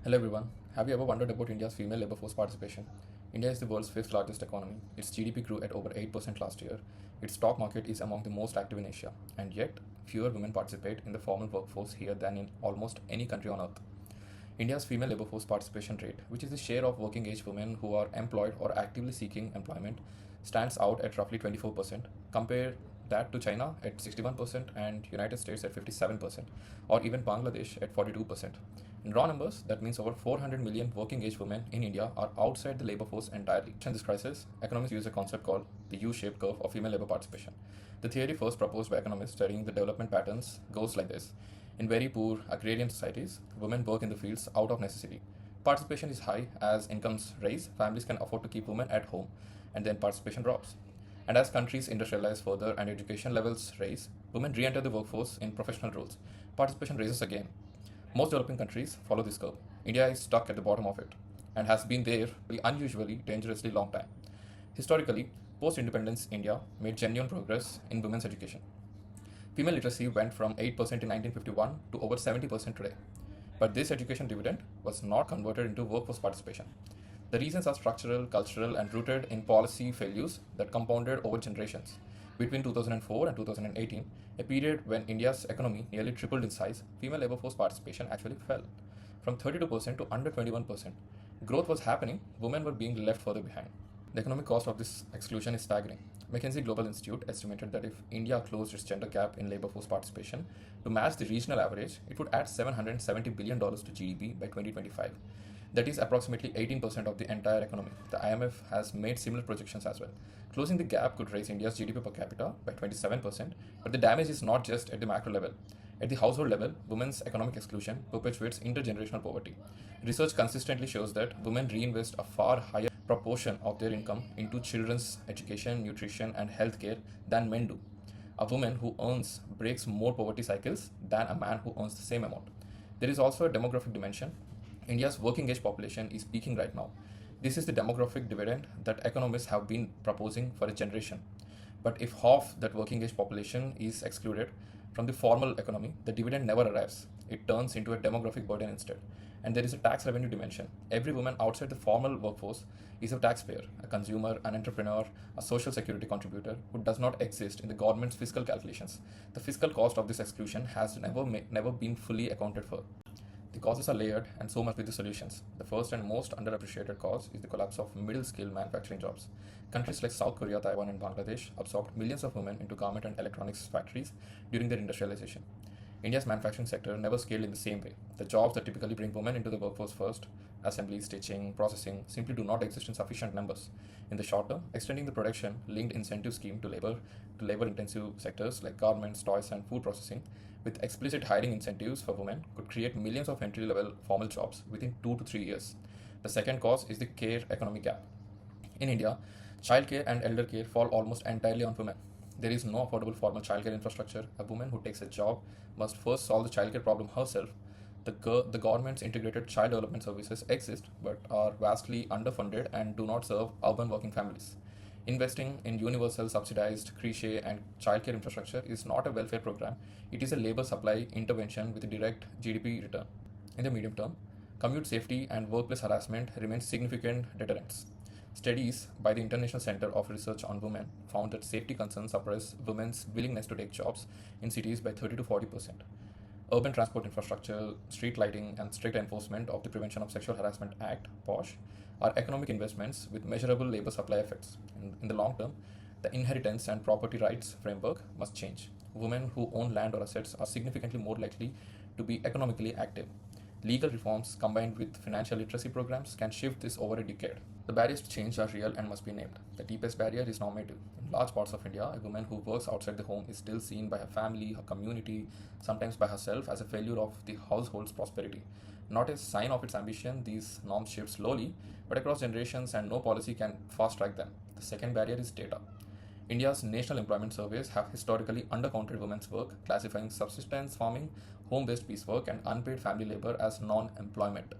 Hello everyone. Have you ever wondered about India's female labor force participation? India is the world's fifth largest economy. Its GDP grew at over 8% last year. Its stock market is among the most active in Asia. And yet, fewer women participate in the formal workforce here than in almost any country on earth. India's female labor force participation rate, which is the share of working age women who are employed or actively seeking employment, stands out at roughly 24%. Compare that to China at 61% and United States at 57%, or even Bangladesh at 42%. In raw numbers, that means over 400 million working age women in India are outside the labor force entirely. In this crisis, economists use a concept called the U-shaped curve of female labor participation. The theory first proposed by economists studying the development patterns goes like this. In very poor agrarian societies, women work in the fields out of necessity. Participation is high as incomes rise, families can afford to keep women at home, and then participation drops. And as countries industrialize further and education levels rise, women re enter the workforce in professional roles. Participation rises again. Most developing countries follow this curve. India is stuck at the bottom of it and has been there for an unusually dangerously long time. Historically, post independence India made genuine progress in women's education. Female literacy went from 8% in 1951 to over 70% today. But this education dividend was not converted into workforce participation. The reasons are structural, cultural, and rooted in policy failures that compounded over generations. Between 2004 and 2018, a period when India's economy nearly tripled in size, female labor force participation actually fell from 32% to under 21%. Growth was happening, women were being left further behind. The economic cost of this exclusion is staggering. McKinsey Global Institute estimated that if India closed its gender gap in labor force participation to match the regional average, it would add $770 billion to GDP by 2025. That is approximately 18% of the entire economy. The IMF has made similar projections as well. Closing the gap could raise India's GDP per capita by 27%, but the damage is not just at the macro level. At the household level, women's economic exclusion perpetuates intergenerational poverty. Research consistently shows that women reinvest a far higher proportion of their income into children's education, nutrition, and healthcare than men do. A woman who earns breaks more poverty cycles than a man who earns the same amount. There is also a demographic dimension. India's working age population is peaking right now. This is the demographic dividend that economists have been proposing for a generation. But if half that working age population is excluded from the formal economy, the dividend never arrives. It turns into a demographic burden instead. And there is a tax revenue dimension. Every woman outside the formal workforce is a taxpayer, a consumer, an entrepreneur, a social security contributor who does not exist in the government's fiscal calculations. The fiscal cost of this exclusion has never been fully accounted for. The causes are layered, and so must be the solutions. The first and most underappreciated cause is the collapse of middle-skill manufacturing jobs. Countries like South Korea, Taiwan, and Bangladesh absorbed millions of women into garment and electronics factories during their industrialization. India's manufacturing sector never scaled in the same way. The jobs that typically bring women into the workforce first, assembly, stitching, processing, simply do not exist in sufficient numbers. In the short term, extending the production linked incentive scheme to labor intensive sectors like garments, toys, and food processing with explicit hiring incentives for women could create millions of entry level formal jobs within 2 to 3 years. The second cause is the care economic gap. In India, childcare and elder care fall almost entirely on women. There is no affordable formal childcare infrastructure. A woman who takes a job must first solve the childcare problem herself. The government's integrated child development services exist but are vastly underfunded and do not serve urban working families. Investing in universal subsidized creche and childcare infrastructure is not a welfare program, it is a labor supply intervention with a direct GDP return. In the medium term, commute safety and workplace harassment remain significant deterrents. Studies by the International Center of Research on Women found that safety concerns suppress women's willingness to take jobs in cities by 30 to 40%. Urban transport infrastructure, street lighting, and strict enforcement of the Prevention of Sexual Harassment Act, POSH, are economic investments with measurable labor supply effects. In the long term, the inheritance and property rights framework must change. Women who own land or assets are significantly more likely to be economically active. Legal reforms combined with financial literacy programs can shift this over a decade. The barriers to change are real and must be named. The deepest barrier is normative. In large parts of India, a woman who works outside the home is still seen by her family, her community, sometimes by herself as a failure of the household's prosperity. Not a sign of its ambition, these norms shift slowly, but across generations and no policy can fast track them. The second barrier is data. India's national employment surveys have historically undercounted women's work, classifying subsistence farming, home based piecework, and unpaid family labor as non employment.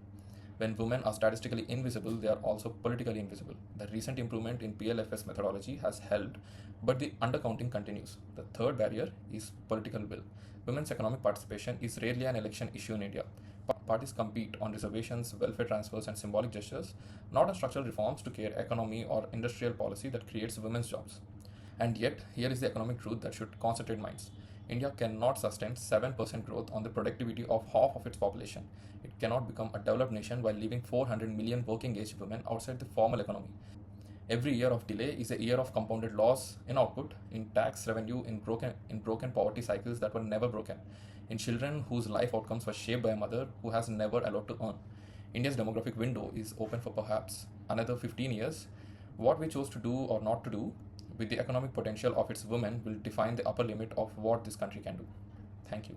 When women are statistically invisible, they are also politically invisible. The recent improvement in PLFS methodology has helped, but the undercounting continues. The third barrier is political will. Women's economic participation is rarely an election issue in India. parties compete on reservations, welfare transfers, and symbolic gestures, not on structural reforms to create economy or industrial policy that creates women's jobs. And yet, here is the economic truth that should concentrate minds. India cannot sustain 7% growth on the productivity of half of its population. It cannot become a developed nation while leaving 400 million working age women outside the formal economy. Every year of delay is a year of compounded loss in output, in tax revenue, in broken poverty cycles that were never broken, in children whose life outcomes were shaped by a mother who has never allowed to earn. India's demographic window is open for perhaps another 15 years. What we chose to do or not to do with the economic potential of its women will define the upper limit of what this country can do. Thank you.